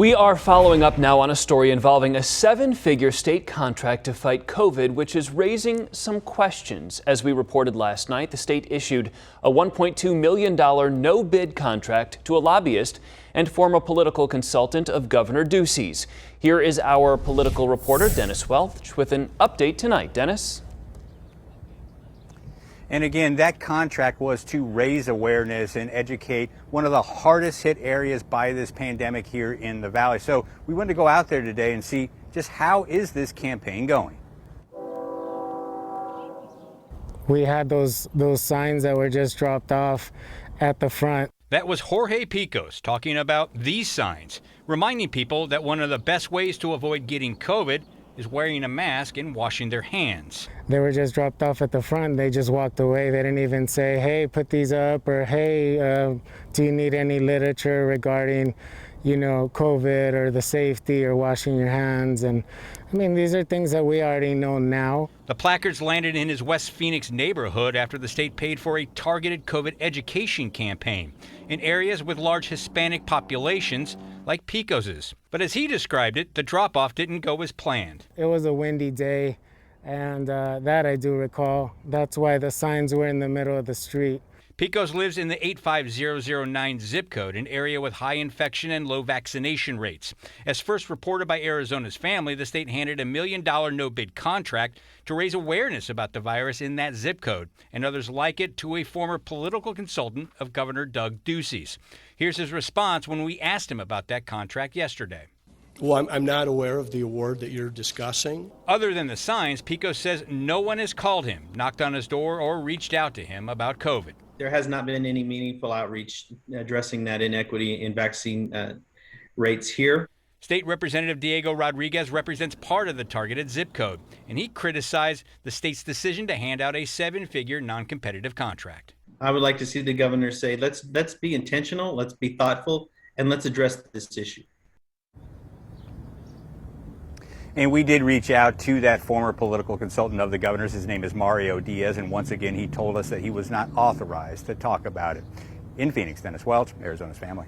We are following up now on a story involving a seven-figure state contract to fight COVID, which is raising some questions. As we reported last night, the state issued a $1.2 million no-bid contract to a lobbyist and former political consultant of Governor Ducey's. Here is our political reporter, Dennis Welch, with an update tonight. Dennis? And again, that contract was to raise awareness and educate one of the hardest hit areas by this pandemic here in the Valley. So we wanted to go out there today and see just how is this campaign going. We had those signs that were just dropped off at the front. That was Jorge Picos talking about these signs, reminding people that one of the best ways to avoid getting COVID is wearing a mask and washing their hands. They were just dropped off at the front. They just walked away. They didn't even say, hey, put these up, or hey, do you need any literature regarding, COVID or the safety or washing your hands? And I mean, these are things that we already know now. The placards landed in his West Phoenix neighborhood after the state paid for a targeted COVID education campaign in areas with large Hispanic populations like Picos's. But as he described it, the drop-off didn't go as planned. It was a windy day, and that I do recall. That's why the signs were in the middle of the street. Picos lives in the 85009 zip code, an area with high infection and low vaccination rates. As first reported by Arizona's Family, the state handed $1 million no-bid contract to raise awareness about the virus in that zip code, and others like it, to a former political consultant of Governor Doug Ducey's. Here's his response when we asked him about that contract yesterday. Well, I'm not aware of the award that you're discussing. Other than the signs, Picos says no one has called him, knocked on his door, or reached out to him about COVID. There has not been any meaningful outreach addressing that inequity in vaccine rates here. State Representative Diego Rodriguez represents part of the targeted zip code, and he criticized the state's decision to hand out a seven-figure non-competitive contract. I would like to see the governor say, let's be intentional, let's be thoughtful, and let's address this issue. And we did reach out to that former political consultant of the governor's. His name is Mario Diaz, and once again, he told us that he was not authorized to talk about it. In Phoenix, Dennis Welch, Arizona's Family.